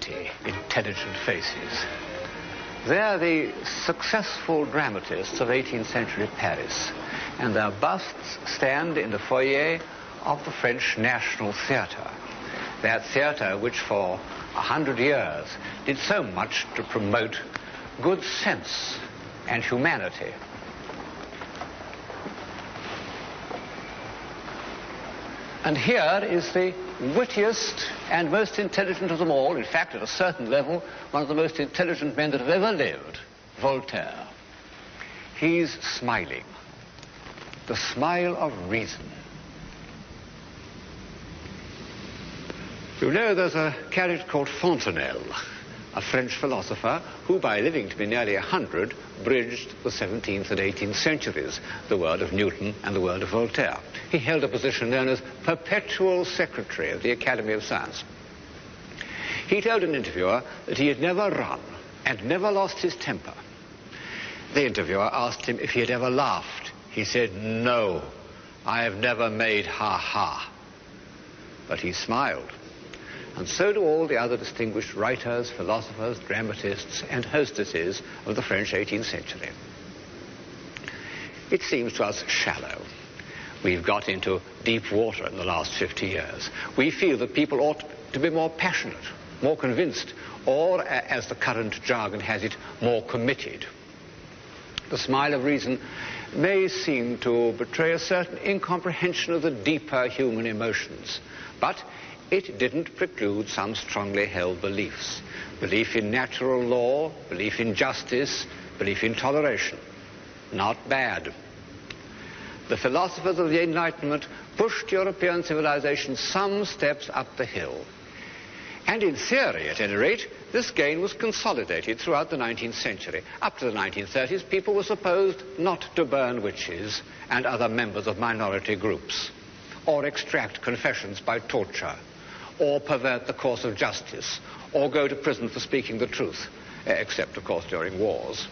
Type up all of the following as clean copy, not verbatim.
pretty, intelligent faces. They're the successful dramatists of 18th century Paris, and their busts stand in the foyer of the French National Theatre. That theatre which for 100 years did so much to promote good sense and humanity. And here is the wittiest and most intelligent of them all, in fact, at a certain level, one of the most intelligent men that have ever lived, Voltaire. He's smiling, the smile of reason. You know, there's a character called Fontenelle, a French philosopher who, by living to be nearly 100, bridged the 17th and 18th centuries, the world of Newton and the world of Voltaire. He held a position known as Perpetual Secretary of the Academy of Science. He told an interviewer that he had never run and never lost his temper. The interviewer asked him if he had ever laughed. He said, "No, I have never made ha-ha." But he smiled. And so do all the other distinguished writers, philosophers, dramatists, and hostesses of the French 18th century. It seems to us shallow. We've got into deep water in the last 50 years. We feel that people ought to be more passionate, more convinced, or, as the current jargon has it, more committed. The smile of reason may seem to betray a certain incomprehension of the deeper human emotions, but it didn't preclude some strongly held beliefs. Belief in natural law, belief in justice, belief in toleration. Not bad. The philosophers of the Enlightenment pushed European civilization some steps up the hill. And in theory, at any rate, this gain was consolidated throughout the 19th century. Up to the 1930s, people were supposed not to burn witches and other members of minority groups, or extract confessions by torture, or pervert the course of justice, or go to prison for speaking the truth, except, of course, during wars.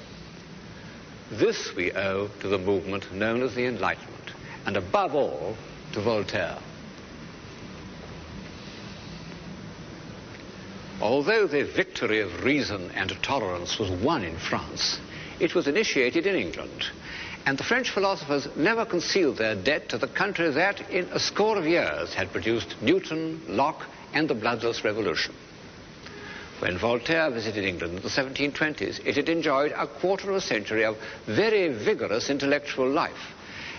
This we owe to the movement known as the Enlightenment, and above all, to Voltaire. Although the victory of reason and tolerance was won in France, it was initiated in England, and the French philosophers never concealed their debt to the country that, in a score of years, had produced Newton, Locke, and the bloodless revolution. When Voltaire visited England in the 1720s, it had enjoyed a quarter of a century of very vigorous intellectual life.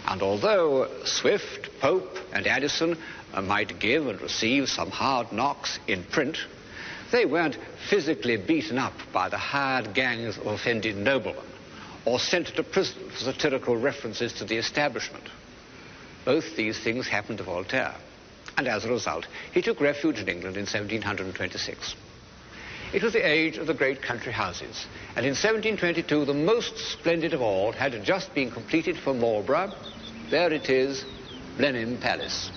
And although Swift, Pope, and Addison might give and receive some hard knocks in print, they weren't physically beaten up by the hired gangs of offended noblemen, or sent to prison for satirical references to the establishment. Both these things happened to Voltaire, and as a result, he took refuge in England in 1726. It was the age of the great country houses, and in 1722, the most splendid of all had just been completed for Marlborough. There it is, Blenheim Palace.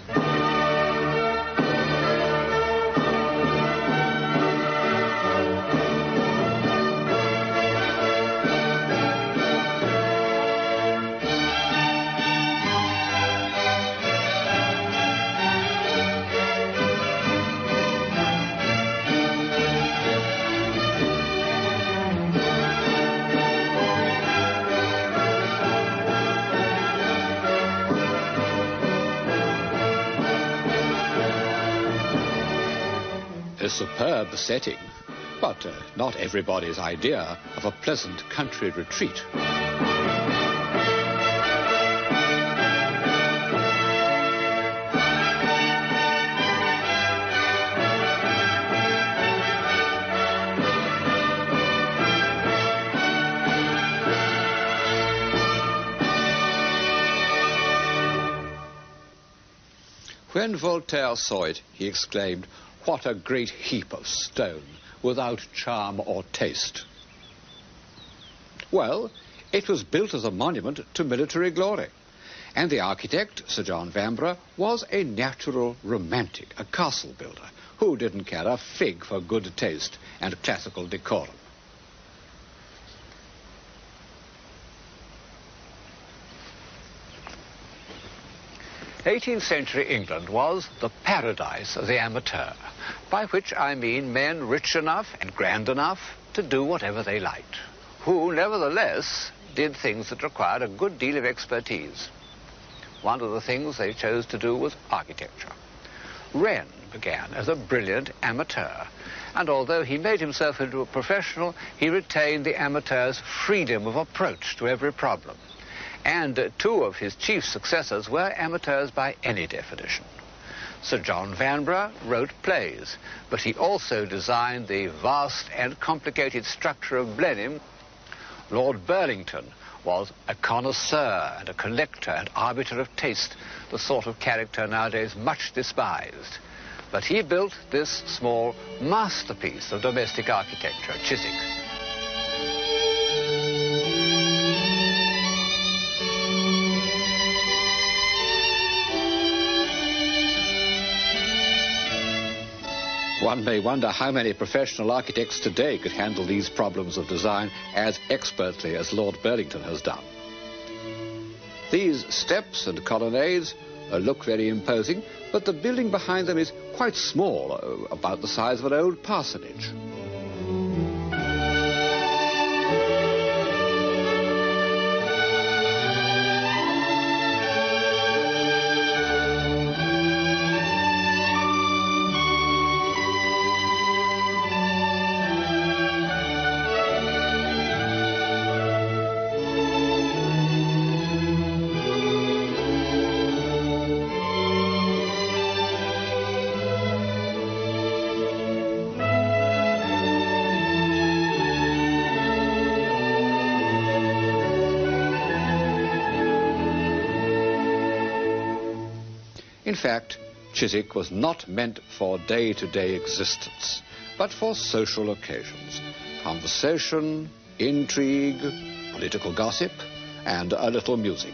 A superb setting, but not everybody's idea of a pleasant country retreat. When Voltaire saw it, he exclaimed, "What a great heap of stone, without charm or taste." Well, it was built as a monument to military glory, and the architect, Sir John Vanbrugh, was a natural romantic, a castle builder, who didn't care a fig for good taste and classical decorum. 18th century England was the paradise of the amateur. by which I mean men rich enough and grand enough to do whatever they liked, who nevertheless did things that required a good deal of expertise. One of the things they chose to do was architecture. Wren began as a brilliant amateur, and although he made himself into a professional, he retained the amateur's freedom of approach to every problem. And two of his chief successors were amateurs by any definition. Sir John Vanbrugh wrote plays, but he also designed the vast and complicated structure of Blenheim. Lord Burlington was a connoisseur and a collector and arbiter of taste, the sort of character nowadays much despised. But he built this small masterpiece of domestic architecture, Chiswick. One may wonder how many professional architects today could handle these problems of design as expertly as Lord Burlington has done. These steps and colonnades look very imposing, but the building behind them is quite small, about the size of an old parsonage. In fact, Chiswick was not meant for day-to-day existence, but for social occasions, conversation, intrigue, political gossip, and a little music.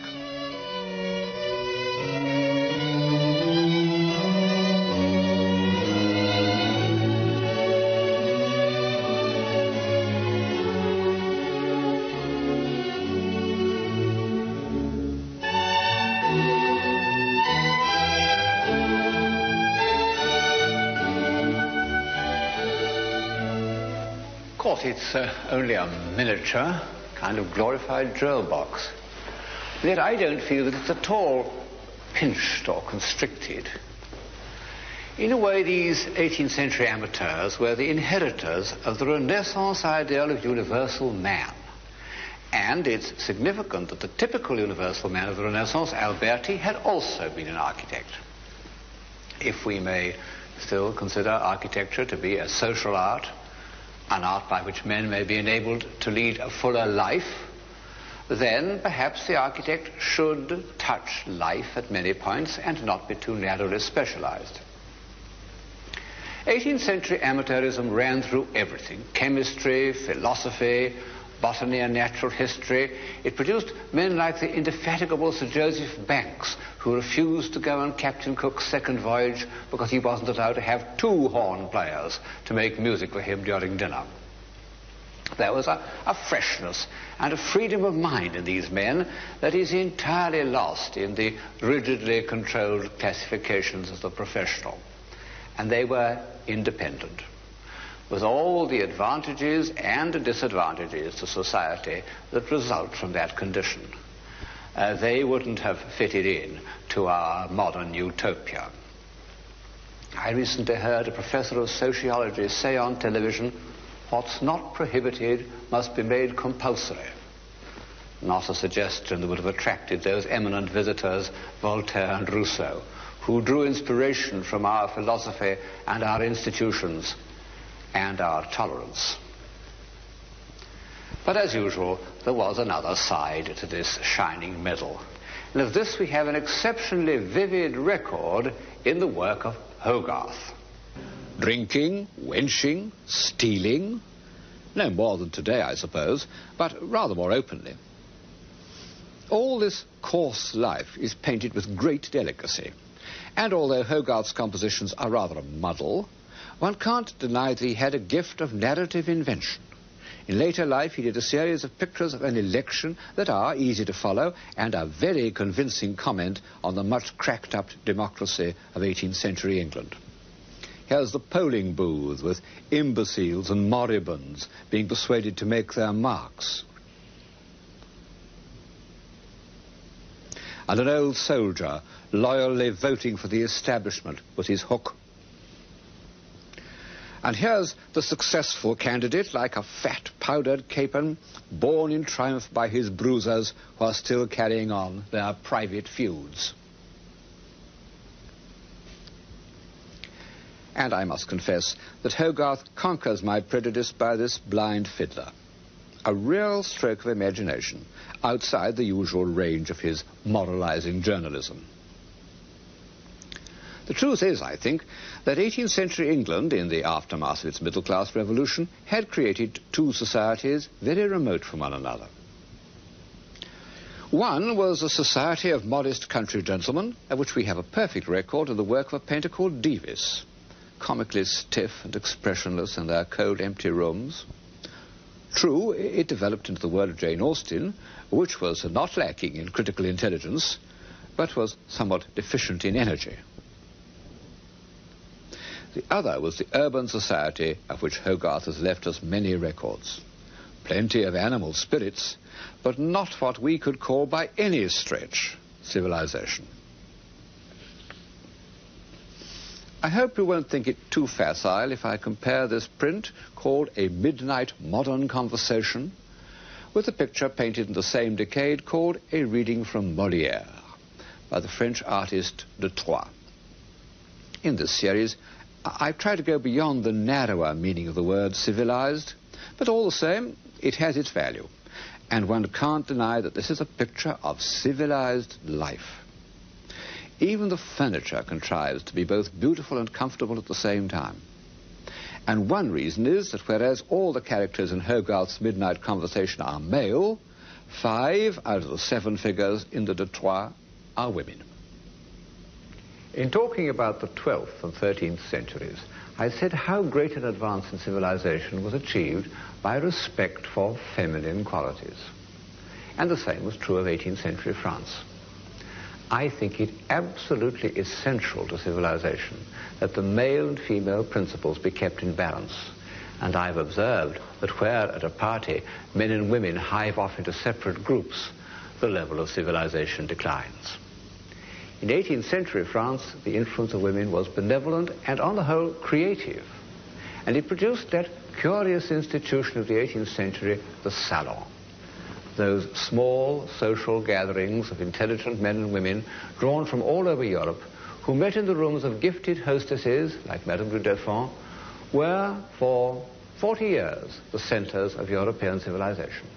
Of course, it's only a miniature, kind of glorified drill box. Yet I don't feel that it's at all pinched or constricted. In a way, these 18th century amateurs were the inheritors of the Renaissance ideal of universal man. And it's significant that the typical universal man of the Renaissance, Alberti, had also been an architect. If we may still consider architecture to be a social art, an art by which men may be enabled to lead a fuller life, then perhaps the architect should touch life at many points and not be too narrowly specialized. 18th century amateurism ran through everything: chemistry, philosophy, botany and natural history. It produced men like the indefatigable Sir Joseph Banks, who refused to go on Captain Cook's second voyage because he wasn't allowed to have two horn players to make music for him during dinner. There was a freshness and a freedom of mind in these men that is entirely lost in the rigidly controlled classifications of the professional. And they were independent, with all the advantages and disadvantages to society that result from that condition. They wouldn't have fitted in to our modern utopia. I recently heard a professor of sociology say on television, "What's not prohibited must be made compulsory." Not a suggestion that would have attracted those eminent visitors, Voltaire and Rousseau, who drew inspiration from our philosophy and our institutions and our tolerance. But as usual, there was another side to this shining medal. And of this we have an exceptionally vivid record in the work of Hogarth. Drinking, wenching, stealing, no more than today, I suppose, but rather more openly. All this coarse life is painted with great delicacy. And although Hogarth's compositions are rather a muddle, one can't deny that he had a gift of narrative invention. In later life, he did a series of pictures of an election that are easy to follow and a very convincing comment on the much cracked-up democracy of 18th century England. Here's the polling booth with imbeciles and moribunds being persuaded to make their marks. And an old soldier loyally voting for the establishment with his hook. And here's the successful candidate, like a fat, powdered capon, borne in triumph by his bruisers who are still carrying on their private feuds. And I must confess that Hogarth conquers my prejudice by this blind fiddler. A real stroke of imagination, outside the usual range of his moralizing journalism. The truth is, I think, that 18th century England, in the aftermath of its middle-class revolution, had created two societies very remote from one another. One was a society of modest country gentlemen, of which we have a perfect record in the work of a painter called Davis, comically stiff and expressionless in their cold, empty rooms. True, it developed into the world of Jane Austen, which was not lacking in critical intelligence, but was somewhat deficient in energy. The other was the urban society of which Hogarth has left us many records. Plenty of animal spirits, but not what we could call by any stretch civilization. I hope you won't think it too facile if I compare this print, called A Midnight Modern Conversation, with a picture painted in the same decade called A Reading from Molière, by the French artist de Troyes. In this series, I've tried to go beyond the narrower meaning of the word civilized, but all the same, it has its value, and one can't deny that this is a picture of civilized life. Even the furniture contrives to be both beautiful and comfortable at the same time. And one reason is that whereas all the characters in Hogarth's Midnight Conversation are male, 5 out of the 7 figures in the de Troyes are women. In talking about the 12th and 13th centuries, I said how great an advance in civilization was achieved by respect for feminine qualities. And the same was true of 18th century France. I think it absolutely essential to civilization that the male and female principles be kept in balance. And I've observed that where at a party men and women hive off into separate groups, the level of civilization declines. In 18th century France, the influence of women was benevolent and, on the whole, creative. And it produced that curious institution of the 18th century, the salon. Those small social gatherings of intelligent men and women drawn from all over Europe, who met in the rooms of gifted hostesses, like Madame du Deffand, were, for 40 years, the centers of European civilization.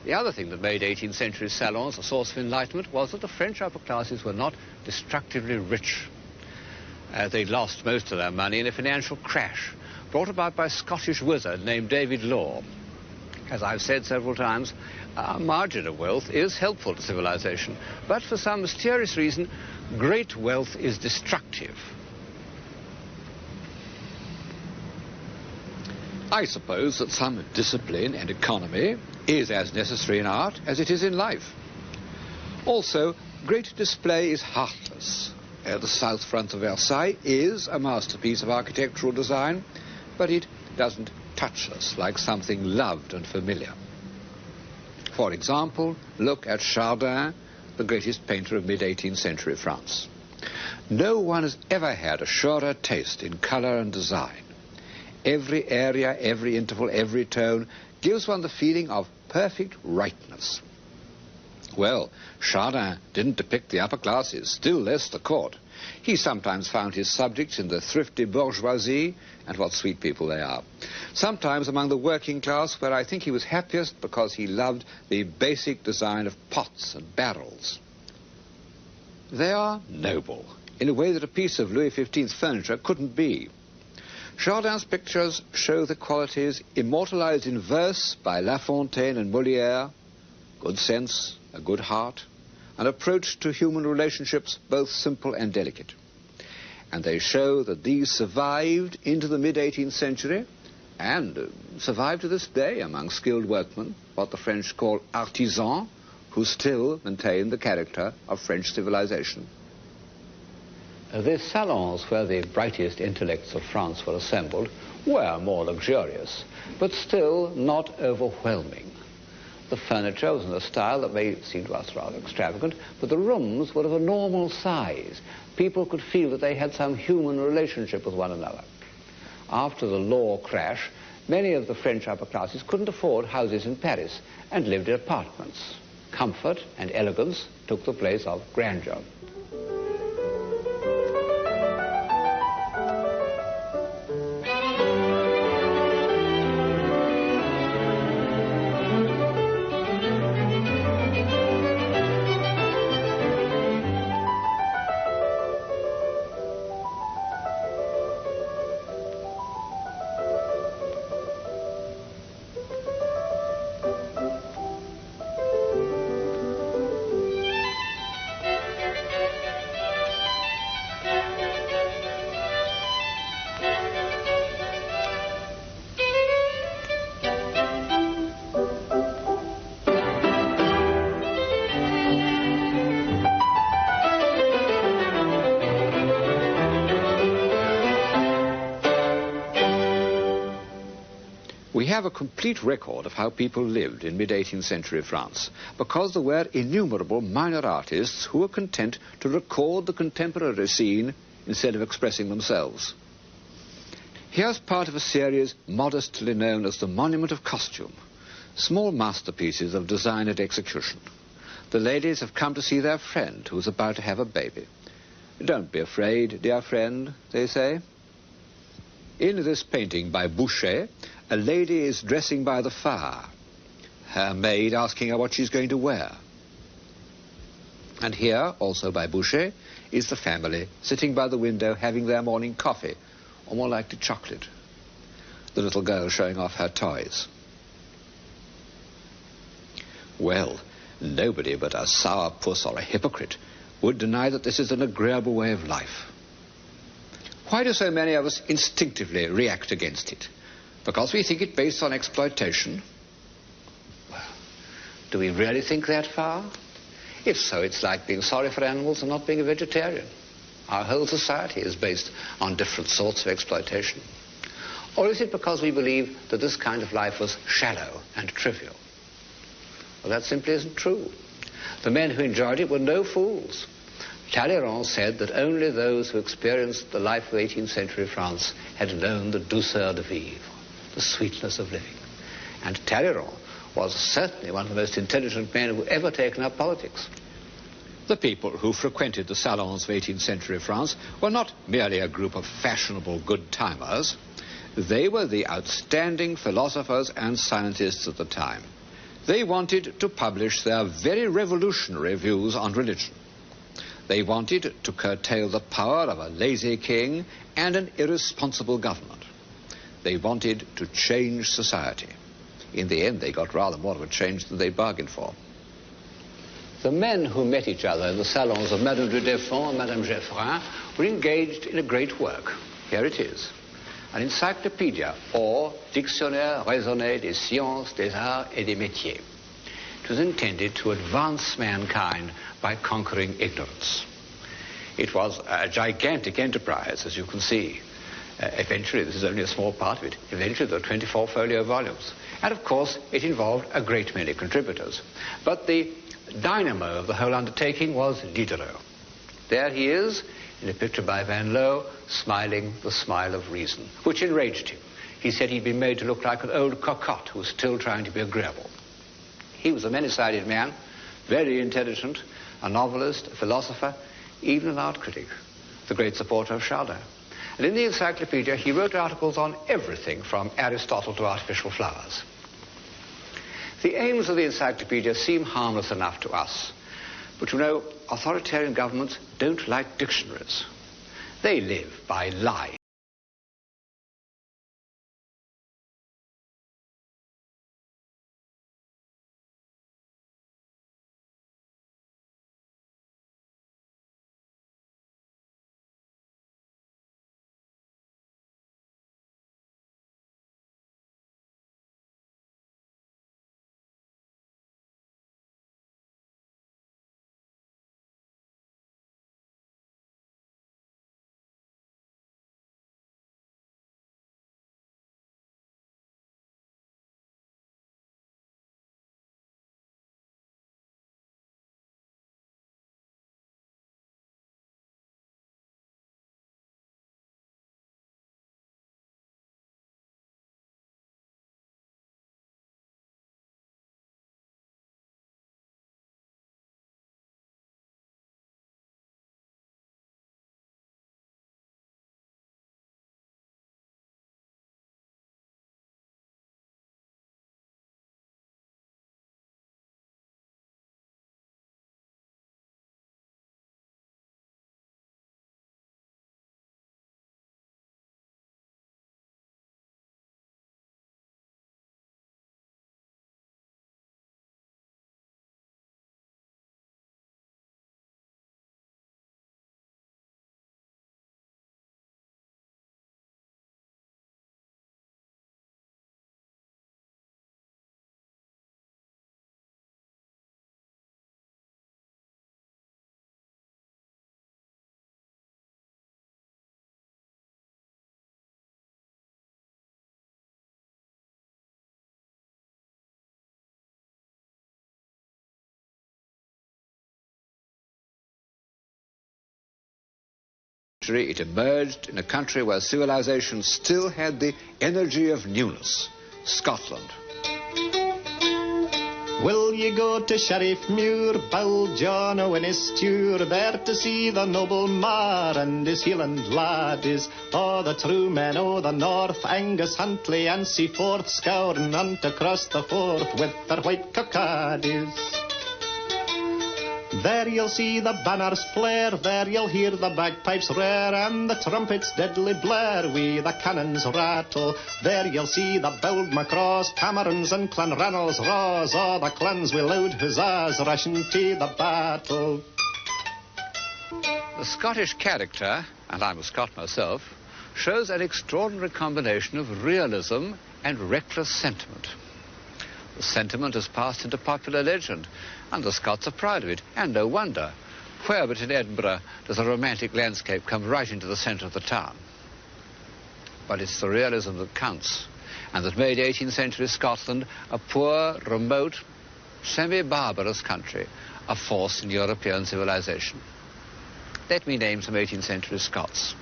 The other thing that made 18th century salons a source of enlightenment was that the French upper classes were not destructively rich. They'd lost most of their money in a financial crash brought about by a Scottish wizard named David Law. As I've said several times, a margin of wealth is helpful to civilization, but for some mysterious reason, great wealth is destructive. I suppose that some discipline and economy is as necessary in art as it is in life. Also, great display is heartless. The south front of Versailles is a masterpiece of architectural design, but it doesn't touch us like something loved and familiar. For example, look at Chardin, the greatest painter of mid-18th century France. No one has ever had a surer taste in color and design. Every area, every interval, every tone gives one the feeling of perfect rightness. Well, Chardin didn't depict the upper classes, still less the court. He sometimes found his subjects in the thrifty bourgeoisie, and what sweet people they are. Sometimes among the working class, where I think he was happiest because he loved the basic design of pots and barrels. They are noble, in a way that a piece of Louis XV furniture couldn't be. Chardin's pictures show the qualities immortalized in verse by La Fontaine and Molière: good sense, a good heart, an approach to human relationships both simple and delicate. And they show that these survived into the mid-18th century and survive to this day among skilled workmen, what the French call artisans, who still maintain the character of French civilization. The salons where the brightest intellects of France were assembled were more luxurious, but still not overwhelming. The furniture was in a style that may seem to us rather extravagant, but the rooms were of a normal size. People could feel that they had some human relationship with one another. After the law crash, many of the French upper classes couldn't afford houses in Paris and lived in apartments. Comfort and elegance took the place of grandeur. We have a complete record of how people lived in mid-18th century France, because there were innumerable minor artists who were content to record the contemporary scene instead of expressing themselves. Here's part of a series modestly known as the Monument of Costume, small masterpieces of design and execution. The ladies have come to see their friend who is about to have a baby. "Don't be afraid, dear friend," they say. In this painting by Boucher, a lady is dressing by the fire, her maid asking her what she's going to wear. And here, also by Boucher, is the family sitting by the window having their morning coffee, or more likely chocolate. The little girl showing off her toys. Well, nobody but a sourpuss or a hypocrite would deny that this is an agreeable way of life. Why do so many of us instinctively react against it? Because we think it based on exploitation? Well, do we really think that far? If so, it's like being sorry for animals and not being a vegetarian. Our whole society is based on different sorts of exploitation. Or is it because we believe that this kind of life was shallow and trivial? Well, that simply isn't true. The men who enjoyed it were no fools. Talleyrand said that only those who experienced the life of 18th century France had known the douceur de vivre, the sweetness of living. And Talleyrand was certainly one of the most intelligent men who ever taken up politics. The people who frequented the salons of 18th century France were not merely a group of fashionable good-timers. They were the outstanding philosophers and scientists of the time. They wanted to publish their very revolutionary views on religion. They wanted to curtail the power of a lazy king and an irresponsible government. They wanted to change society. In the end, they got rather more of a change than they bargained for. The men who met each other in the salons of Madame de Deffand and Madame Jefferson were engaged in a great work. Here it is. An encyclopedia, or Dictionnaire raisonné des sciences, des arts et des métiers. It was intended to advance mankind by conquering ignorance. It was a gigantic enterprise, as you can see. Eventually, this is only a small part of it, eventually there were 24 folio volumes. And of course, it involved a great many contributors. But the dynamo of the whole undertaking was Diderot. There he is, in a picture by Van Loo, smiling the smile of reason, which enraged him. He said he'd been made to look like an old cocotte who was still trying to be agreeable. He was a many-sided man, very intelligent, a novelist, a philosopher, even an art critic, the great supporter of Chardin. And in the encyclopedia, he wrote articles on everything from Aristotle to artificial flowers. The aims of the encyclopedia seem harmless enough to us. But you know, authoritarian governments don't like dictionaries. They live by lies. it emerged in a country where civilization still had the energy of newness, Scotland. Will ye go to Sheriff Muir, Bill John in his tour, there to see the noble Mar and his Hieland laddies, o' the true men o' the north, Angus Huntley and Seaforth, scouring hunt across the Forth with their white cockaddies. There you'll see the banners flare, there you'll hear the bagpipes rare, and the trumpets deadly blare, wi' the cannons rattle. There you'll see the Bold Macross, Camerons and Clanranald's raws, o' the clans wi' loud huzzas rushing to the battle. The Scottish character, and I'm a Scot myself, shows an extraordinary combination of realism and reckless sentiment. The sentiment has passed into popular legend, and the Scots are proud of it, and no wonder. Where but in Edinburgh does a romantic landscape come right into the centre of the town? But it's the realism that counts, and that made 18th century Scotland a poor, remote, semi-barbarous country, a force in European civilization. Let me name some 18th century Scots.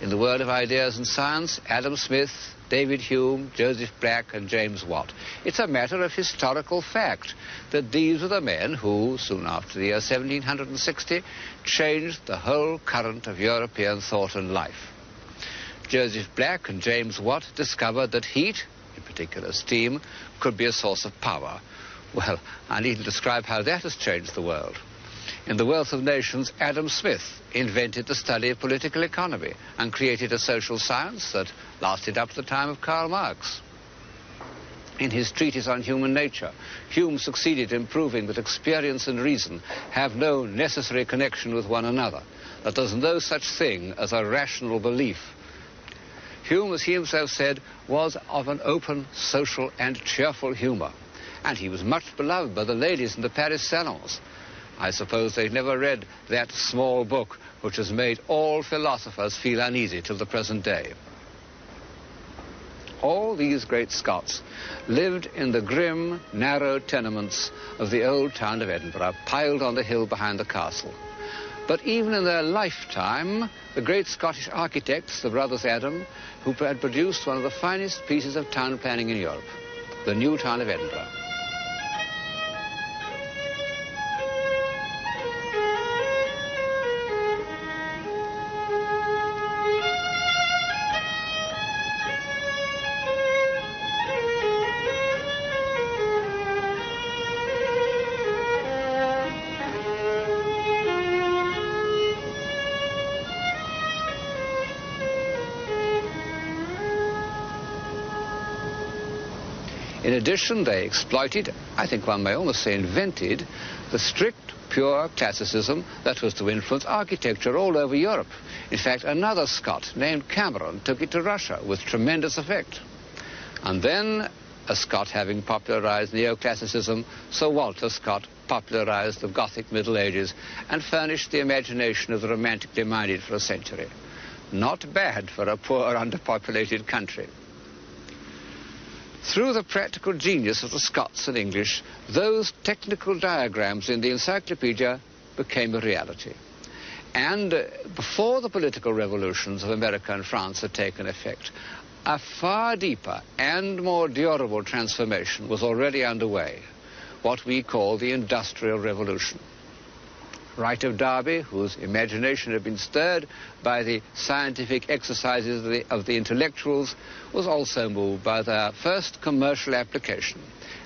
In the world of ideas and science, Adam Smith, David Hume, Joseph Black and James Watt. It's a matter of historical fact that these were the men who, soon after the year 1760, changed the whole current of European thought and life. Joseph Black and James Watt discovered that heat, in particular steam, could be a source of power. Well, I needn't describe how that has changed the world. In The Wealth of Nations, Adam Smith invented the study of political economy and created a social science that lasted up to the time of Karl Marx. In his treatise on human nature, Hume succeeded in proving that experience and reason have no necessary connection with one another, that there's no such thing as a rational belief. Hume, as he himself said, was of an open, social and cheerful humour, and he was much beloved by the ladies in the Paris salons. I suppose they've never read that small book which has made all philosophers feel uneasy till the present day. All these great Scots lived in the grim, narrow tenements of the old town of Edinburgh, piled on the hill behind the castle. But even in their lifetime, the great Scottish architects, the brothers Adam, who had produced one of the finest pieces of town planning in Europe, the new town of Edinburgh. In addition, they exploited, I think one may almost say invented, the strict, pure classicism that was to influence architecture all over Europe. In fact, another Scot named Cameron took it to Russia with tremendous effect. And then, a Scot having popularized neoclassicism, Sir Walter Scott popularized the Gothic Middle Ages and furnished the imagination of the romantically minded for a century. Not bad for a poor, underpopulated country. Through the practical genius of the Scots and English, those technical diagrams in the encyclopedia became a reality. And before the political revolutions of America and France had taken effect, a far deeper and more durable transformation was already underway, what we call the Industrial Revolution. Wright of Derby, whose imagination had been stirred by the scientific exercises of the intellectuals, was also moved by their first commercial application,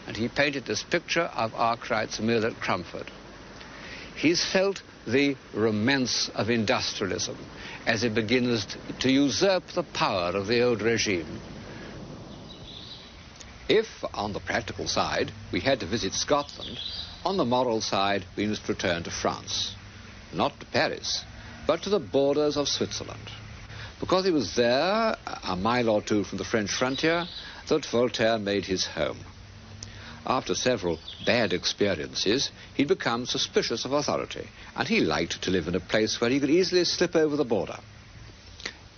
and he painted this picture of Arkwright's mill at Crumford. He's felt the romance of industrialism as it begins to usurp the power of the old regime. If, on the practical side, we had to visit Scotland, on the moral side, we must return to France. Not to Paris, but to the borders of Switzerland. Because it was there, a mile or two from the French frontier, that Voltaire made his home. After several bad experiences, he'd become suspicious of authority, and he liked to live in a place where he could easily slip over the border.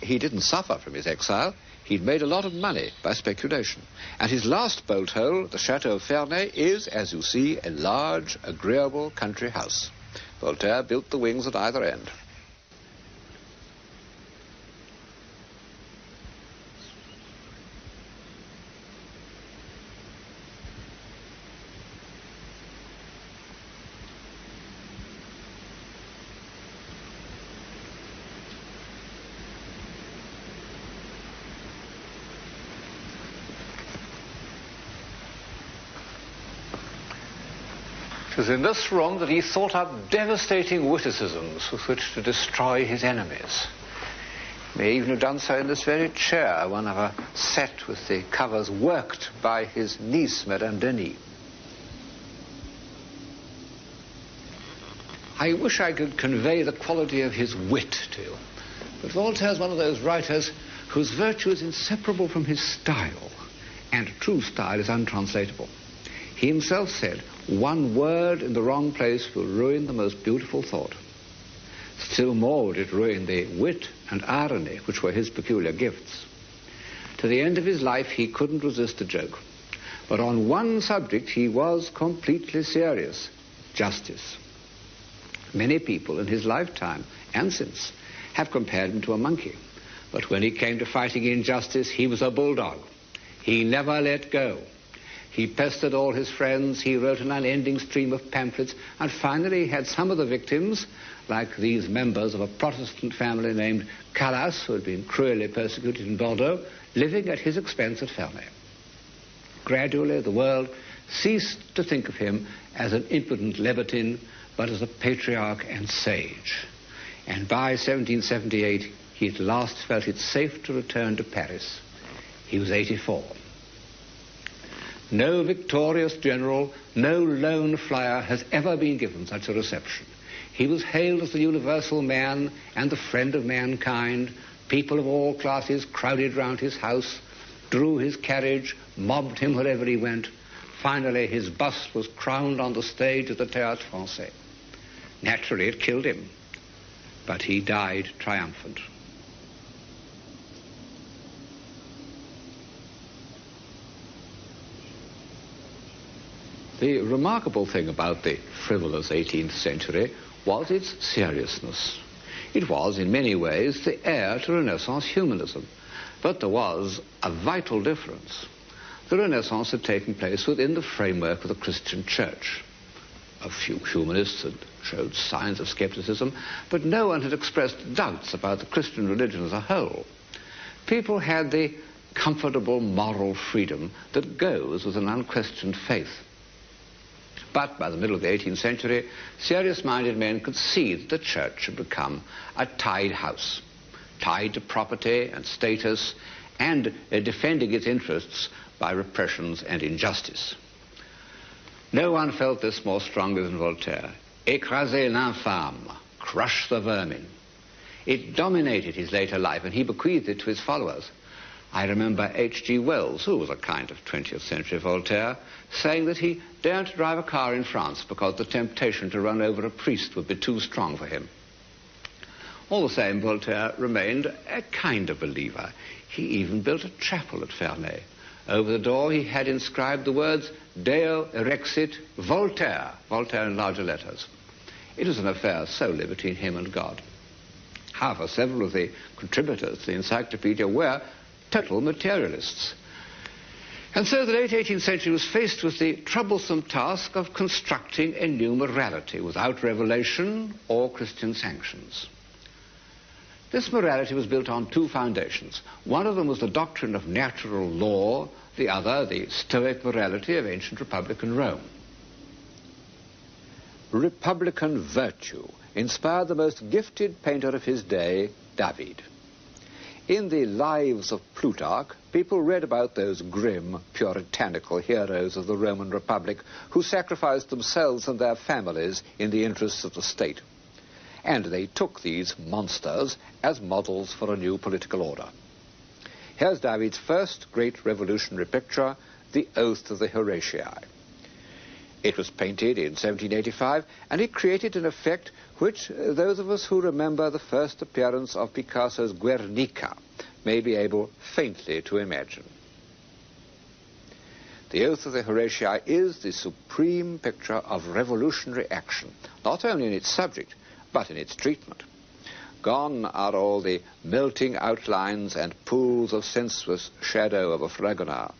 He didn't suffer from his exile. He'd made a lot of money by speculation. And his last bolt hole, the Chateau of Ferney, is, as you see, a large, agreeable country house. Voltaire built the wings at either end. was in this room that he thought up devastating witticisms with which to destroy his enemies. He may even have done so in this very chair, one of a set with the covers worked by his niece, Madame Denis. I wish I could convey the quality of his wit to you, but Voltaire's one of those writers whose virtue is inseparable from his style, and true style is untranslatable. He himself said, "One word in the wrong place will ruin the most beautiful thought." Still more would it ruin the wit and irony which were his peculiar gifts. To the end of his life he couldn't resist a joke. But on one subject he was completely serious: justice. Many people in his lifetime and since have compared him to a monkey. But when he came to fighting injustice, he was a bulldog. He never let go. He pestered all his friends, he wrote an unending stream of pamphlets, and finally he had some of the victims, like these members of a Protestant family named Calas, who had been cruelly persecuted in Bordeaux, living at his expense at Ferney. Gradually the world ceased to think of him as an impudent libertine, but as a patriarch and sage. And by 1778 he at last felt it safe to return to Paris. He was 84. No victorious general, no lone flyer has ever been given such a reception. He was hailed as the universal man and the friend of mankind. People of all classes crowded round his house, drew his carriage, mobbed him wherever he went. Finally, his bust was crowned on the stage of the Théâtre Français. Naturally, it killed him, but he died triumphant. The remarkable thing about the frivolous 18th century was its seriousness. It was, in many ways, the heir to Renaissance humanism. But there was a vital difference. The Renaissance had taken place within the framework of the Christian Church. A few humanists had showed signs of skepticism, but no one had expressed doubts about the Christian religion as a whole. People had the comfortable moral freedom that goes with an unquestioned faith. But by the middle of the 18th century, serious-minded men could see that the church had become a tied house, tied to property and status, and defending its interests by repressions and injustice. No one felt this more strongly than Voltaire. Écraser l'infâme, crush the vermin. It dominated his later life, and he bequeathed it to his followers. I remember H.G. Wells, who was a kind of 20th century Voltaire, saying that he daren't drive a car in France because the temptation to run over a priest would be too strong for him. All the same, Voltaire remained a kind of believer. He even built a chapel at Ferney. Over the door he had inscribed the words Deo erexit Voltaire, Voltaire in larger letters. It was an affair solely between him and God. However, several of the contributors to the encyclopedia were total materialists. And so the late 18th century was faced with the troublesome task of constructing a new morality without revelation or Christian sanctions. This morality was built on two foundations. One of them was the doctrine of natural law, the other the Stoic morality of ancient Republican Rome. Republican virtue inspired the most gifted painter of his day, David. In the Lives of Plutarch, people read about those grim, puritanical heroes of the Roman Republic who sacrificed themselves and their families in the interests of the state. And they took these monsters as models for a new political order. Here's David's first great revolutionary picture, The Oath of the Horatii. It was painted in 1785, and it created an effect which those of us who remember the first appearance of Picasso's Guernica may be able faintly to imagine. The Oath of the Horatii is the supreme picture of revolutionary action, not only in its subject, but in its treatment. Gone are all the melting outlines and pools of sensuous shadow of a Fragonard,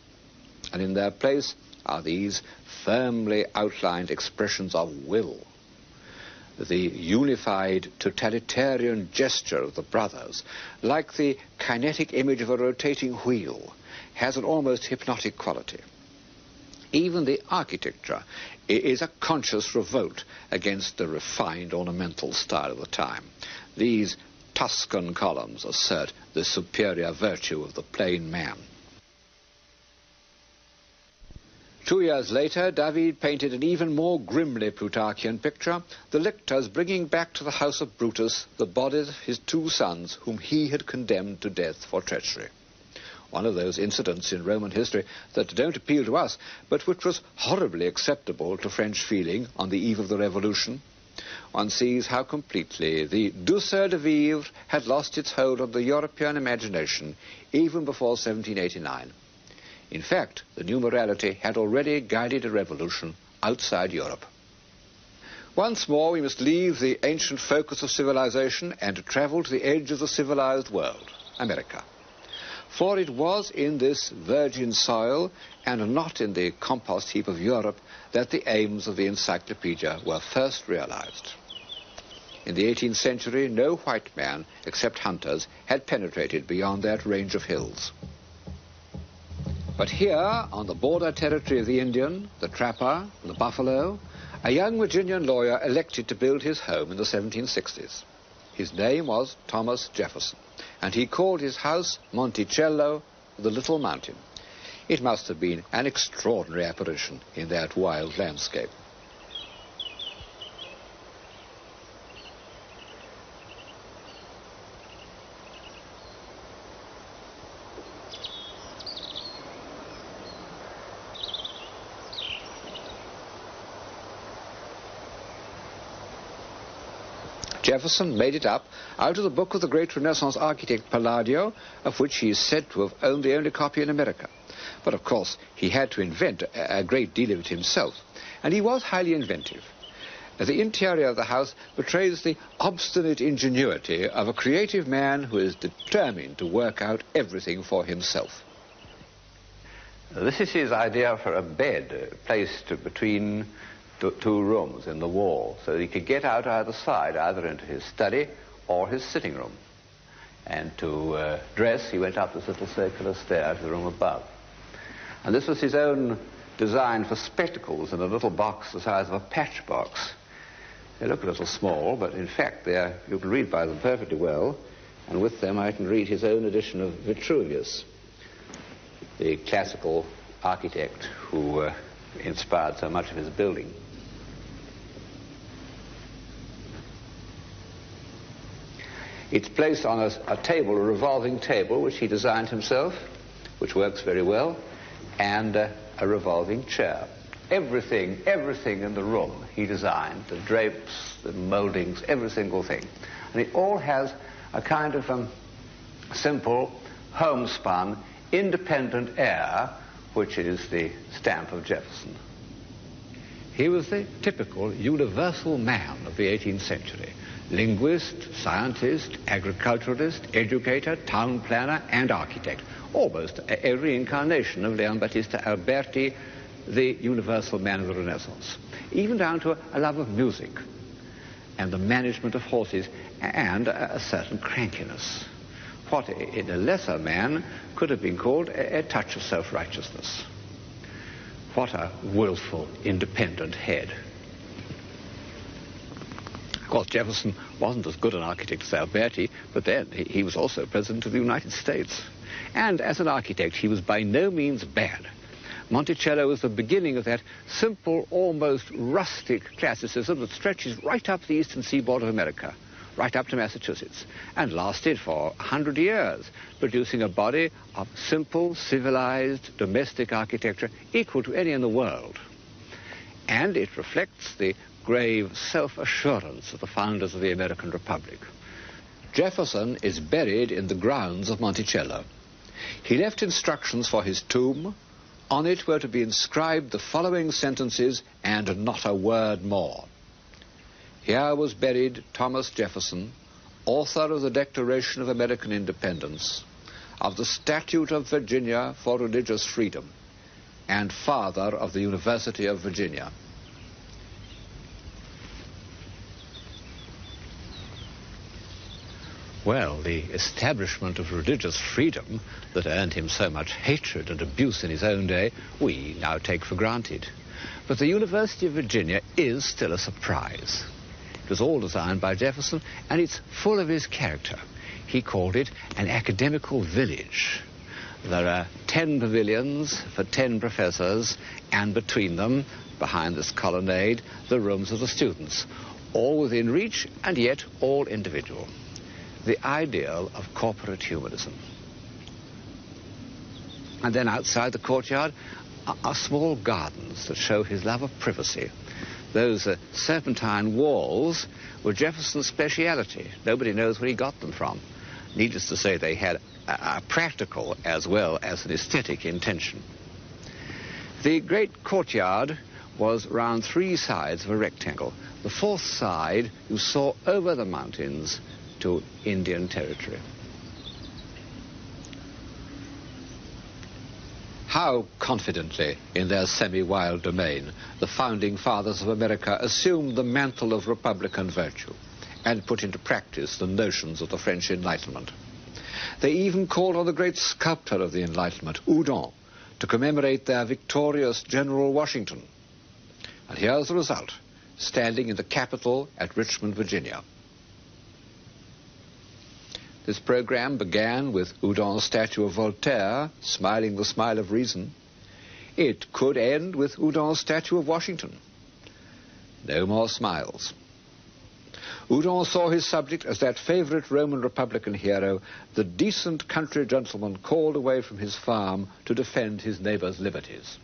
and in their place are these firmly outlined expressions of will. The unified totalitarian gesture of the brothers, like the kinetic image of a rotating wheel, has an almost hypnotic quality. Even the architecture is a conscious revolt against the refined ornamental style of the time. These Tuscan columns assert the superior virtue of the plain man. 2 years later, David painted an even more grimly Plutarchian picture, the lictors bringing back to the house of Brutus the bodies of his 2 sons whom he had condemned to death for treachery. One of those incidents in Roman history that don't appeal to us, but which was horribly acceptable to French feeling on the eve of the Revolution. One sees how completely the douceur de vivre had lost its hold on the European imagination even before 1789. In fact, the new morality had already guided a revolution outside Europe. Once more, we must leave the ancient focus of civilization and travel to the edge of the civilized world, America. For it was in this virgin soil, and not in the compost heap of Europe, that the aims of the encyclopedia were first realized. In the 18th century, no white man, except hunters, had penetrated beyond that range of hills. But here, on the border territory of the Indian, the trapper, and the buffalo, a young Virginian lawyer elected to build his home in the 1760s. His name was Thomas Jefferson, and he called his house Monticello, the Little Mountain. It must have been an extraordinary apparition in that wild landscape. Jefferson made it up out of the book of the great Renaissance architect Palladio, of which he is said to have owned the only copy in America. But of course, he had to invent a great deal of it himself, and he was highly inventive. The interior of the house betrays the obstinate ingenuity of a creative man who is determined to work out everything for himself. This is his idea for a bed placed between 2 rooms in the wall, so that he could get out either side, either into his study or his sitting room. And to dress, he went up this little circular stair to the room above. And this was his own design for spectacles in a little box the size of a patch box. They look a little small, but in fact you can read by them perfectly well, and with them I can read his own edition of Vitruvius, the classical architect who inspired so much of his building. It's placed on a table, a revolving table, which he designed himself, which works very well, and a revolving chair. Everything in the room he designed, the drapes, the moldings, every single thing. And it all has a kind of simple, homespun, independent air, which is the stamp of Jefferson. He was the typical universal man of the 18th century. Linguist, scientist, agriculturalist, educator, town planner, and architect. Almost every incarnation of Leon Battista Alberti, the universal man of the Renaissance. Even down to a love of music and the management of horses and a certain crankiness. What in a lesser man could have been called a touch of self-righteousness. What a willful, independent head. Of course, Jefferson wasn't as good an architect as Alberti, but then he was also President of the United States. And as an architect, he was by no means bad. Monticello was the beginning of that simple, almost rustic classicism that stretches right up the eastern seaboard of America, right up to Massachusetts, and lasted for 100 years, producing a body of simple, civilized, domestic architecture equal to any in the world. And it reflects the grave self-assurance of the founders of the American Republic. Jefferson is buried in the grounds of Monticello. He left instructions for his tomb. On it were to be inscribed the following sentences, and not a word more. Here was buried Thomas Jefferson, author of the Declaration of American Independence, of the Statute of Virginia for Religious Freedom, and father of the University of Virginia. Well, the establishment of religious freedom that earned him so much hatred and abuse in his own day, we now take for granted. But the University of Virginia is still a surprise. It was all designed by Jefferson, and it's full of his character. He called it an academical village. There are 10 pavilions for 10 professors, and between them, behind this colonnade, the rooms of the students, all within reach and yet all individual. The ideal of corporate humanism. And then outside the courtyard are small gardens that show his love of privacy. Those serpentine walls were Jefferson's speciality. Nobody knows where he got them from. Needless to say, they had a practical as well as an aesthetic intention. The great courtyard was round 3 sides of a rectangle. The 4th side you saw over the mountains to Indian territory. How confidently, in their semi-wild domain, the founding fathers of America assumed the mantle of republican virtue and put into practice the notions of the French Enlightenment. They even called on the great sculptor of the Enlightenment, Houdon, to commemorate their victorious General Washington. And here's the result, standing in the Capitol at Richmond, Virginia. This program began with Houdon's statue of Voltaire, smiling the smile of reason. It could end with Houdon's statue of Washington. No more smiles. Houdon saw his subject as that favorite Roman Republican hero, the decent country gentleman called away from his farm to defend his neighbor's liberties.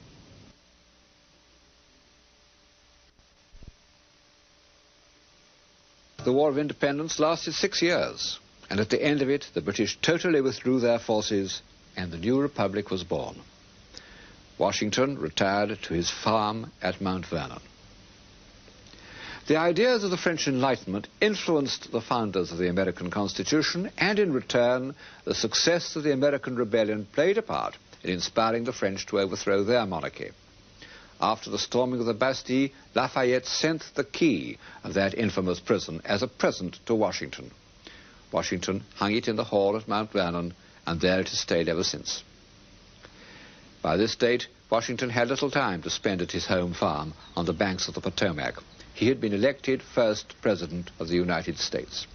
The War of Independence lasted 6 years. And at the end of it, the British totally withdrew their forces, and the new republic was born. Washington retired to his farm at Mount Vernon. The ideas of the French Enlightenment influenced the founders of the American Constitution, and in return, the success of the American Rebellion played a part in inspiring the French to overthrow their monarchy. After the storming of the Bastille, Lafayette sent the key of that infamous prison as a present to Washington. Washington hung it in the hall at Mount Vernon, and there it has stayed ever since. By this date, Washington had little time to spend at his home farm on the banks of the Potomac. He had been elected first President of the United States.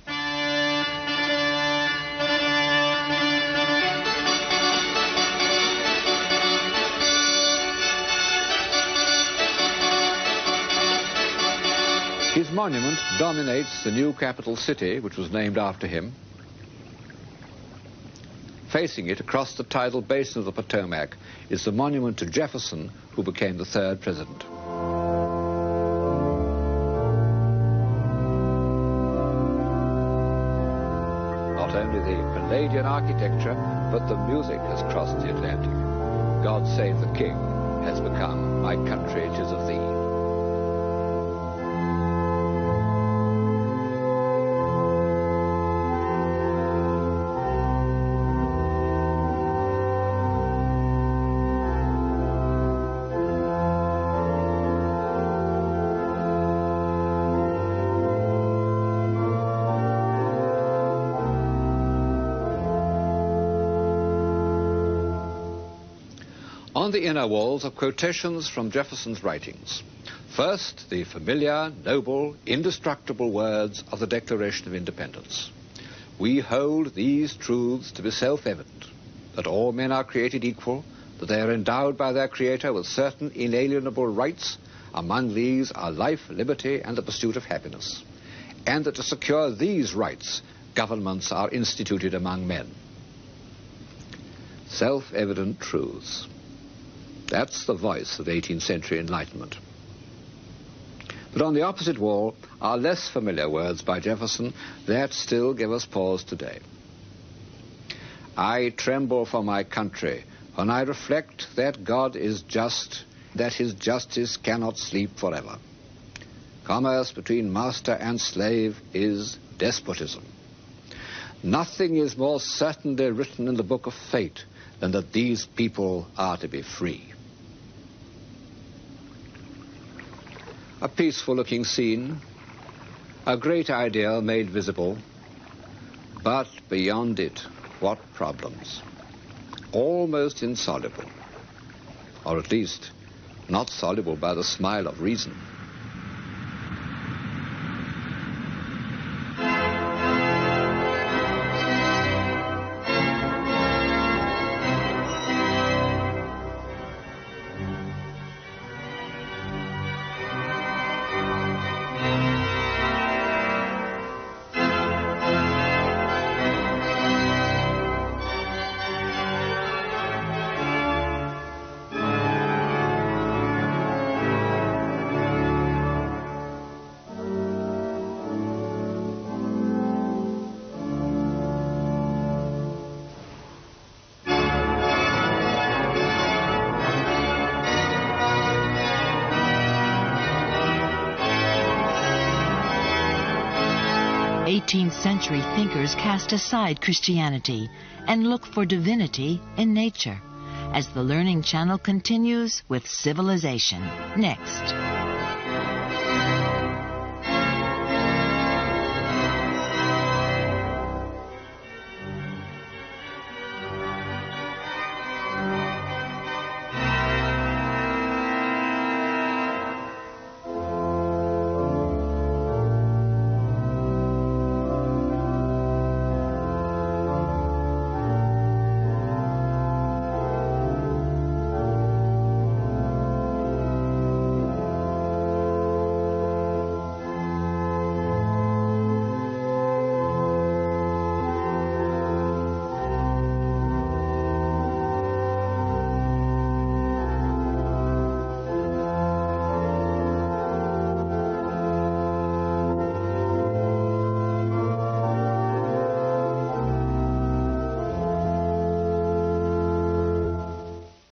His monument dominates the new capital city, which was named after him. Facing it, across the tidal basin of the Potomac, is the monument to Jefferson, who became the 3rd president. Not only the Palladian architecture, but the music has crossed the Atlantic. God Save the King has become My Country 'Tis of Thee. On the inner walls are quotations from Jefferson's writings. First, the familiar, noble, indestructible words of the Declaration of Independence. We hold these truths to be self-evident, that all men are created equal, that they are endowed by their Creator with certain inalienable rights. Among these are life, liberty, and the pursuit of happiness. And that to secure these rights, governments are instituted among men. Self-evident truths. That's the voice of 18th century Enlightenment. But on the opposite wall are less familiar words by Jefferson that still give us pause today. I tremble for my country when I reflect that God is just, that his justice cannot sleep forever. Commerce between master and slave is despotism. Nothing is more certainly written in the book of fate than that these people are to be free. A peaceful-looking scene, a great ideal made visible, But beyond it, what problems? Almost insoluble. Or at least, not soluble by the smile of reason. Century thinkers cast aside Christianity and look for divinity in nature, as the Learning Channel continues with Civilization next.